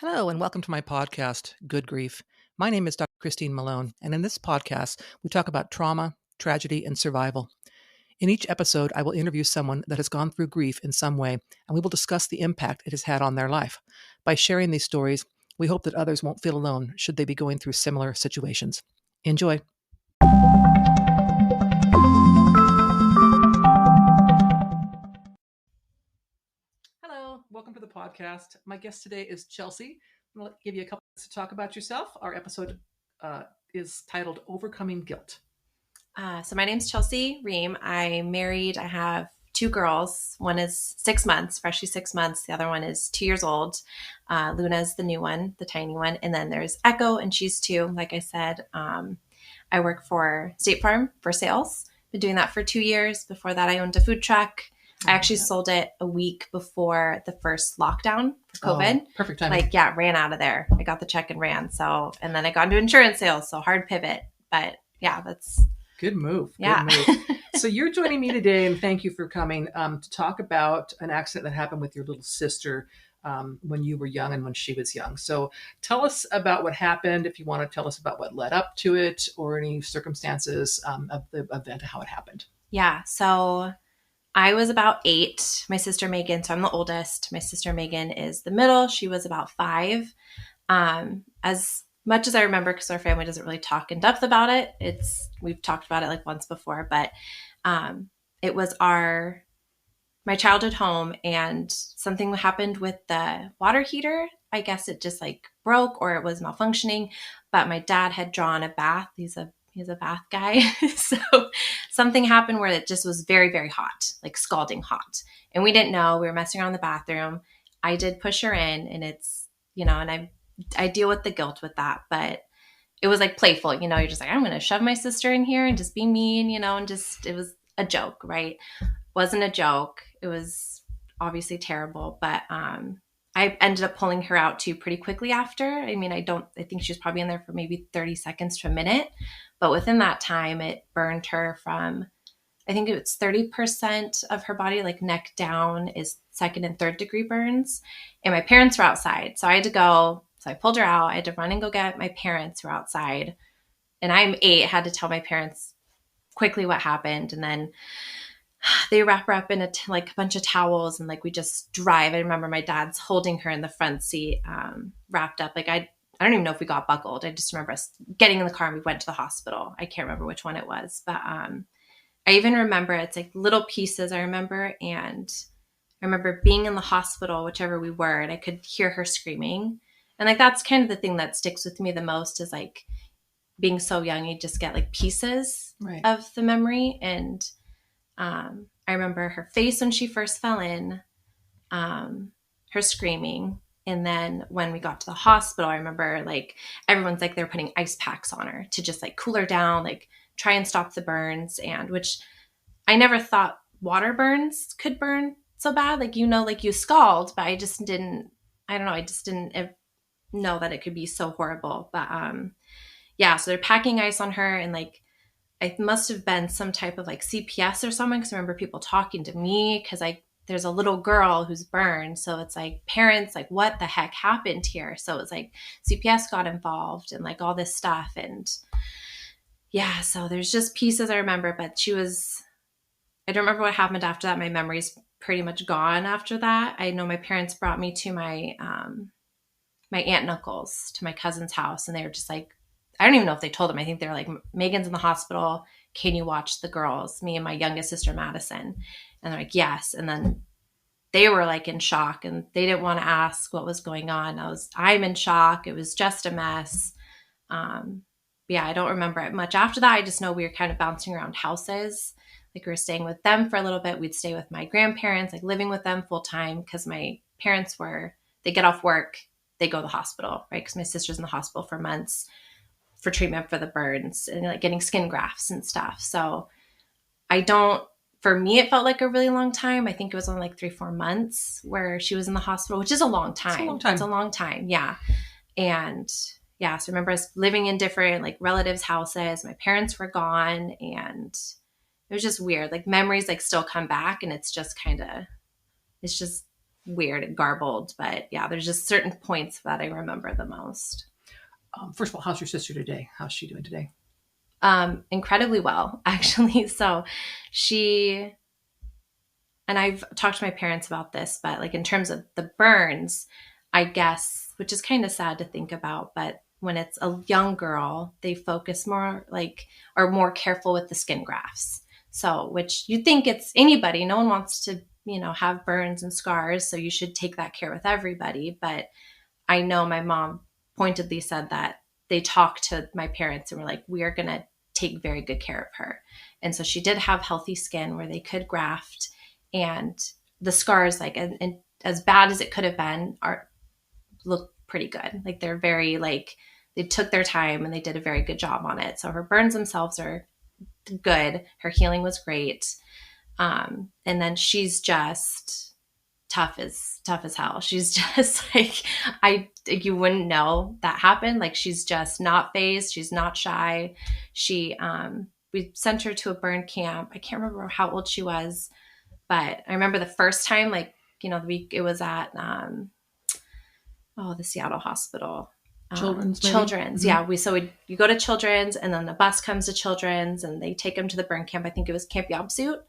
Hello, and welcome to my podcast, Good Grief. My name is Dr. Christine Malone, and in this podcast, we talk about trauma, tragedy, and survival. In each episode, I will interview someone that has gone through grief in some way, and we will discuss the impact it has had on their life. By sharing these stories, we hope that others won't feel alone should they be going through similar situations. Enjoy. Hello, welcome to the podcast. My guest today is Chelsea. I'm going to give you a couple minutes to talk about yourself. Our episode is titled Overcoming Guilt. So my name's Chelsea Ream. I'm married. I have two girls. One is 6 months, freshly 6 months. The other one is 2 years old. Luna's the new one, the tiny one. And then there's Echo, and she's 2. Like I said, I work for State Farm for sales. Been doing that for 2 years. Before that, I owned a food truck. I actually sold it a week before the first lockdown for COVID. Oh, perfect timing. Ran out of there. I got the check and ran. And then I got into insurance sales. So hard pivot. But yeah, that's... Good move. Yeah. Good move. So you're joining me today, and thank you for coming to talk about an accident that happened with your little sister when you were young and when she was young. So tell us about what happened, if you want to tell us about what led up to it or any circumstances of the event, how it happened. Yeah. So I was about 8. My sister Megan, so I'm the oldest. My sister Megan is the middle. She was about 5. As much as I remember, because our family doesn't really talk in depth about it. We've talked about it like once before, but it was my childhood home, and something happened with the water heater. I guess it just like broke or it was malfunctioning, but my dad had drawn a bath. He's a bath guy. So something happened where it just was very, very hot, like scalding hot. And we didn't know. We were messing around in the bathroom. I did push her in, and it's, and I deal with the guilt with that, but it was like playful, you're just like, I'm going to shove my sister in here and just be mean, and just, it was a joke, right? Wasn't a joke. It was obviously terrible, but I ended up pulling her out too pretty quickly after. I think she was probably in there for maybe 30 seconds to a minute, but within that time, it burned her from, I think it's 30% of her body, like neck down, is 2nd and 3rd degree burns. And my parents were outside. So I had to go. So I pulled her out. I had to run and go get my parents who were outside. And I'm 8, had to tell my parents quickly what happened. And then they wrap her up in a bunch of towels, and like we just drive. I remember my dad's holding her in the front seat, wrapped up. Like I don't even know if we got buckled. I just remember us getting in the car and we went to the hospital. I can't remember which one it was, but I even remember it's like little pieces I remember. And I remember being in the hospital, whichever we were, and I could hear her screaming. And like, that's kind of the thing that sticks with me the most, is like being so young, you just get like pieces of the memory. And I remember her face when she first fell in, her screaming. And then when we got to the hospital, I remember like everyone's like, they're putting ice packs on her to just like cool her down, like try and stop the burns. And which I never thought water burns could burn so bad. Like, like you scald, but I just didn't know that it could be so horrible. But so they're packing ice on her, and like it must have been some type of like CPS or something, because I remember people talking to me, because there's a little girl who's burned, so it's like parents like, what the heck happened here? So it's like CPS got involved and like all this stuff. And yeah, so there's just pieces I remember, but I don't remember what happened after that. My memory's pretty much gone after that. I know my parents brought me to my my aunt and uncles, to my cousin's house. And they were just like, I don't even know if they told them. I think they were like, Megan's in the hospital. Can you watch the girls? Me and my youngest sister, Madison. And they're like, yes. And then they were like in shock, and they didn't want to ask what was going on. I'm in shock. It was just a mess. Yeah, I don't remember it much after that. I just know we were kind of bouncing around houses. Like we were staying with them for a little bit. We'd stay with my grandparents, like living with them full time, because my parents they get off work, they go to the hospital, right? Because my sister's in the hospital for months for treatment for the burns and like getting skin grafts and stuff. So for me, it felt like a really long time. I think it was only like 3-4 months where she was in the hospital, which is a long time. It's a long time. Yeah. And yeah, so I remember us living in different like relatives' houses. My parents were gone, and it was just weird. Like memories like still come back, and it's just weird and garbled. But yeah, there's just certain points that I remember the most. First of all, how's your sister today? How's she doing today? Incredibly well, actually. So she, and I've talked to my parents about this, but like in terms of the burns, I guess, which is kind of sad to think about, but when it's a young girl, they focus more like, or more careful with the skin grafts. So, which you think it's anybody, no one wants to, have burns and scars. So you should take that care with everybody. But I know my mom pointedly said that they talked to my parents and were like, we are going to take very good care of her. And so she did have healthy skin where they could graft, and the scars, like, and as bad as it could have been, look pretty good. Like they're very like, they took their time and they did a very good job on it. So her burns themselves are good. Her healing was great. And then she's just tough as hell. She's just like, you wouldn't know that happened. Like she's just not phased. She's not shy. We sent her to a burn camp. I can't remember how old she was, but I remember the first time, like, the week it was at, the Seattle hospital. Children's. Yeah. You go to Children's, and then the bus comes to Children's and they take them to the burn camp. I think it was Camp Yabsuit.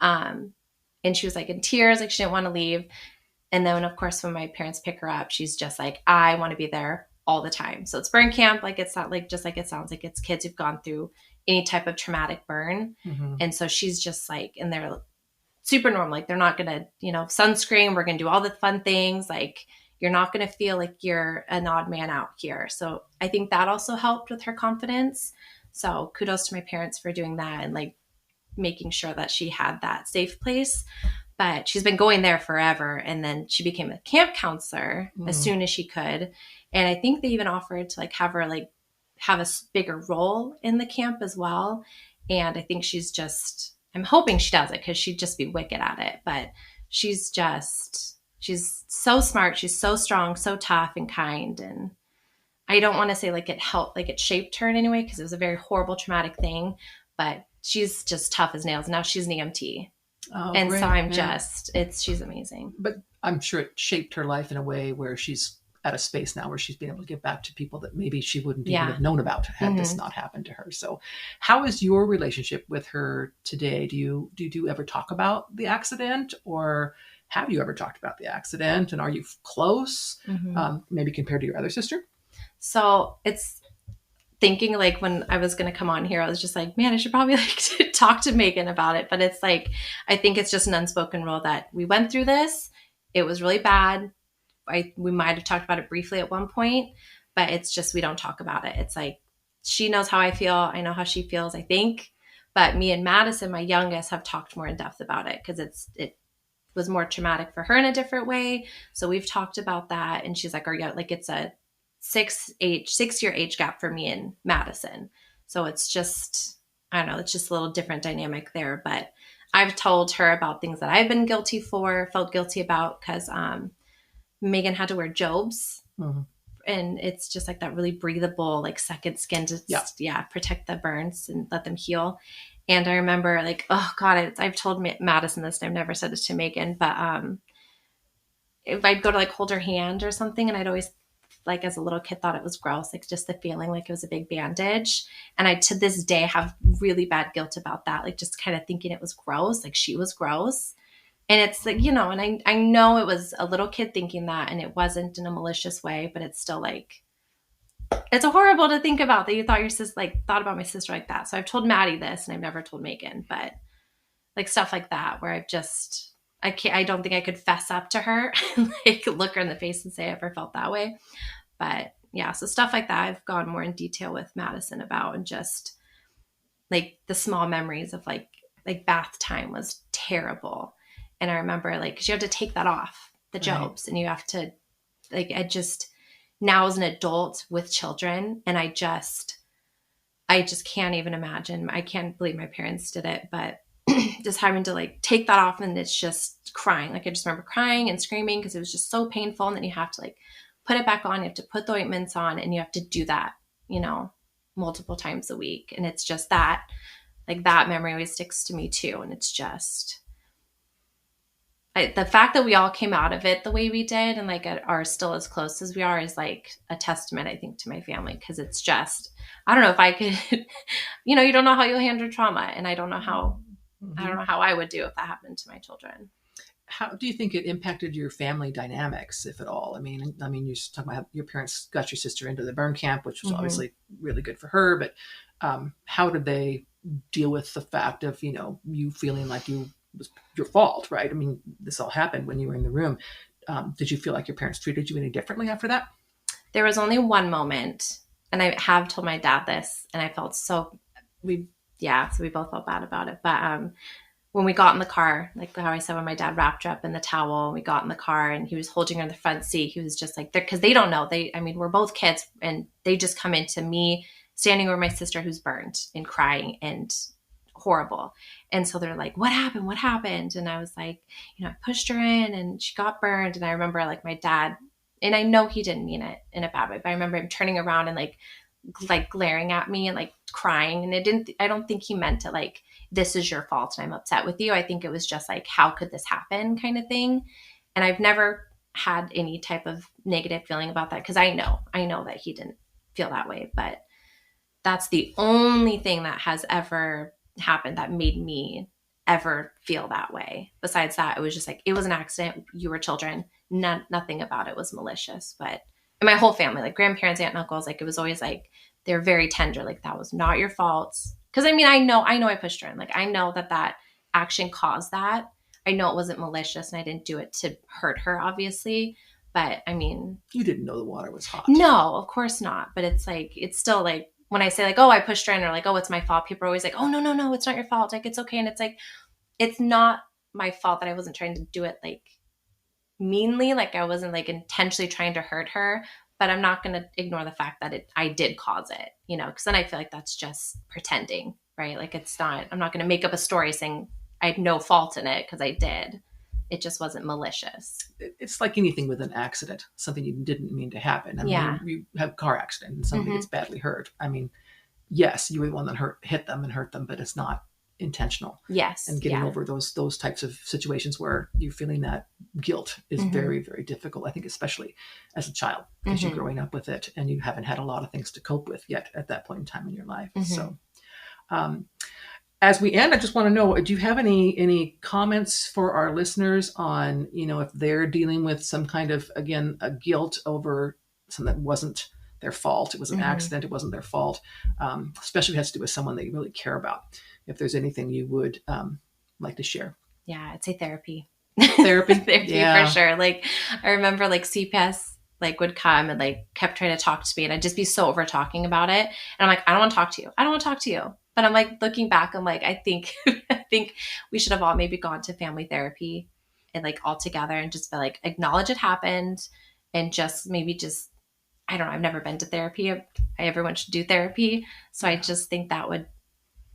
And she was like in tears, like she didn't want to leave. And then of course, when my parents pick her up, she's just like, I want to be there all the time. So it's burn camp. Like it's not like, just like it sounds like, it's kids who've gone through any type of traumatic burn. Mm-hmm. And so she's just like, and they're super normal. Like they're not going to, sunscreen. We're going to do all the fun things. Like you're not going to feel like you're an odd man out here. So I think that also helped with her confidence. So kudos to my parents for doing that and like making sure that she had that safe place. But she's been going there forever. And then she became a camp counselor as soon as she could. And I think they even offered to like have her like have a bigger role in the camp as well. And I think I'm hoping she does it because she'd just be wicked at it. But she's so smart. She's so strong, so tough and kind. And I don't want to say like it helped, like it shaped her in any way, because it was a very horrible, traumatic thing. But she's just tough as nails. Now she's an EMT. Oh, and great. so she's amazing. But I'm sure it shaped her life in a way where she's at a space now where she's been able to give back to people that maybe she wouldn't even have known about had this not happened to her. So how is your relationship with her today? Do you ever talk about the accident, or have you ever talked about the accident, and are you close, maybe compared to your other sister? So it's thinking like when I was going to come on here, I was just like, man, I should probably like talk to Megan about it. But it's like, I think it's just an unspoken rule that we went through this. It was really bad. We might have talked about it briefly at one point, but it's just, we don't talk about it. It's like, she knows how I feel. I know how she feels, I think. But me and Madison, my youngest, have talked more in depth about it because it was more traumatic for her in a different way. So we've talked about that. And she's like, it's a 6-year age gap for me and Madison. So it's just, I don't know, it's just a little different dynamic there. But I've told her about things that I've been felt guilty about, because Megan had to wear jobes. Mm-hmm. And it's just like that really breathable, like second skin to protect the burns and let them heal. And I remember like, oh God, I've told Madison this, and I've never said this to Megan, but if I'd go to like hold her hand or something, and I'd always, like as a little kid, thought it was gross, like just the feeling like it was a big bandage. And I, to this day, have really bad guilt about that. Like just kind of thinking it was gross, like she was gross. And it's like, and I know it was a little kid thinking that, and it wasn't in a malicious way, but it's still like, it's horrible to think about that you thought your sister, like thought about my sister like that. So I've told Maddie this, and I've never told Megan, but like stuff like that, where I don't think I could fess up to her and like look her in the face and say I ever felt that way. But yeah, so stuff like that I've gone more in detail with Madison about, and just like the small memories of like bath time was terrible. And I remember like, 'cause you have to take that off the jobs, and you have to like, now as an adult with children, and I just can't even imagine. I can't believe my parents did it, but just having to like take that off, and it's just crying. Like I just remember crying and screaming because it was just so painful. And then you have to like put it back on, you have to put the ointments on, and you have to do that, multiple times a week. And it's just that, like that memory always sticks to me too. And it's just, the fact that we all came out of it the way we did and like are still as close as we are is like a testament, I think, to my family. Because it's just, I don't know if I could, you don't know how you'll handle trauma, and I don't know how I would do if that happened to my children. How do you think it impacted your family dynamics, if at all? I mean, you're talking about how your parents got your sister into the burn camp, which was obviously really good for her. But how did they deal with the fact of, you feeling like it was your fault, right? I mean, this all happened when you were in the room. Did you feel like your parents treated you any differently after that? There was only one moment, and I have told my dad this, and I felt so we both felt bad about it. But when we got in the car, like how I said, when my dad wrapped her up in the towel, we got in the car and he was holding her in the front seat. He was just like, because they don't know. We're both kids, and they just come into me standing over my sister who's burned and crying and horrible. And so they're like, what happened? What happened? And I was like, I pushed her in and she got burned. And I remember like my dad, and I know he didn't mean it in a bad way, but I remember him turning around and like glaring at me and like crying. And I don't think he meant it like, this is your fault and I'm upset with you. I think it was just like, how could this happen kind of thing. And I've never had any type of negative feeling about that, because I know that he didn't feel that way. But that's the only thing that has ever happened that made me ever feel that way. Besides that, it was just like, it was an accident. You were children. Nothing about it was malicious. But in my whole family, like grandparents, aunt and uncles, like it was always like, they're very tender. Like, that was not your fault. Because I know I pushed her in. Like, I know that action caused that. I know it wasn't malicious, and I didn't do it to hurt her, obviously. But you didn't know the water was hot. No, of course not. But it's like, it's still like, when I say like, oh, I pushed her in, or like, oh, it's my fault, people are always like, oh, no, it's not your fault. Like, it's okay. And it's like, it's not my fault that I wasn't trying to do it like meanly. Like, I wasn't like intentionally trying to hurt her. But I'm not going to ignore the fact that I did cause it, because then I feel like that's just pretending, right? Like, it's not, I'm not going to make up a story saying I had no fault in it, because I did. It just wasn't malicious. It's like anything with an accident, something you didn't mean to happen. You have a car accident and somebody gets badly hurt. Yes, you were the one that hit them and hurt them, but it's not intentional. Yes. And getting over those types of situations where you're feeling that guilt is very, very difficult. I think especially as a child, because you're growing up with it and you haven't had a lot of things to cope with yet at that point in time in your life. So as we end, I just want to know, do you have any comments for our listeners on, if they're dealing with some kind of, again, a guilt over something that wasn't their fault. It was an accident. It wasn't their fault. Especially if it has to do with someone that you really care about. If there's anything you would like to share. Yeah, I'd say therapy. Therapy for sure. Like, I remember like CPS like would come and like kept trying to talk to me, and I'd just be so over talking about it. And I'm like, I don't want to talk to you. I don't want to talk to you. But I'm like, looking back, I'm like, I think we should have all maybe gone to family therapy and like all together and just be like, acknowledge it happened, and just I don't know. I've never been to therapy. Everyone should do therapy. So I just think that would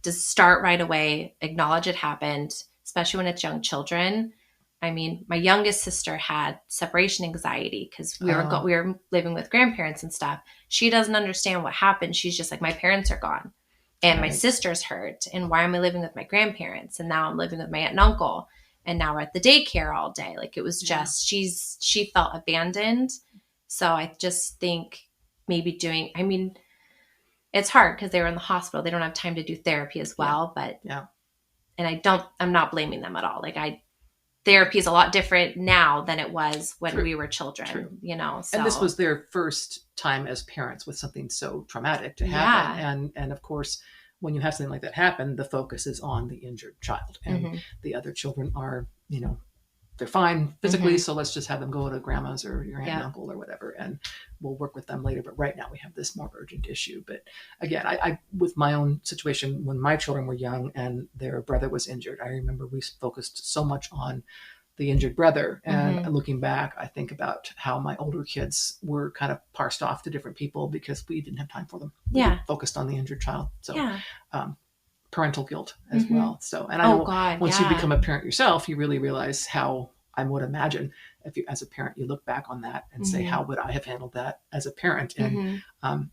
just start right away, acknowledge it happened, especially when it's young children. My youngest sister had separation anxiety because we were living with grandparents and stuff. She doesn't understand what happened. She's just like, my parents are gone and my sister's hurt. And why am I living with my grandparents? And now I'm living with my aunt and uncle. And now we're at the daycare all day. Like, it was just, she felt abandoned. So I just think maybe it's hard because they were in the hospital. They don't have time to do therapy as well, and I'm not blaming them at all. Like, therapy is a lot different now than it was when we were children, so. And this was their first time as parents with something so traumatic to happen. And of course, when you have something like that happen, the focus is on the injured child, and the other children are, they're fine physically. So let's just have them go to grandma's or your aunt and uncle or whatever, and we'll work with them later. But right now we have this more urgent issue. But again, I with my own situation, when my children were young and their brother was injured, I remember we focused so much on the injured brother. And looking back, I think about how my older kids were kind of parsed off to different people because we didn't have time for them. We focused on the injured child. So, parental guilt as well. So, and I know once you become a parent yourself, you really realize how, I would imagine, if you, as a parent, you look back on that and say, how would I have handled that as a parent? And,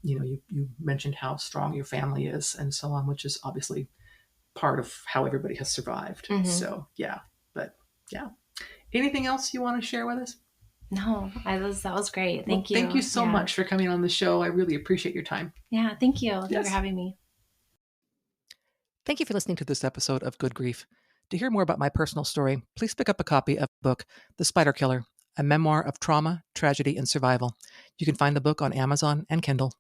you mentioned how strong your family is and so on, which is obviously part of how everybody has survived. So, Anything else you want to share with us? No, that was great. Thank Well, thank you. you so much for coming on the show. I really appreciate your time. Yeah, thank you. Thank you for Yes. having me. Thank you for listening to this episode of Good Grief. To hear more about my personal story, please pick up a copy of the book, The Spider Killer, a memoir of trauma, tragedy, and survival. You can find the book on Amazon and Kindle.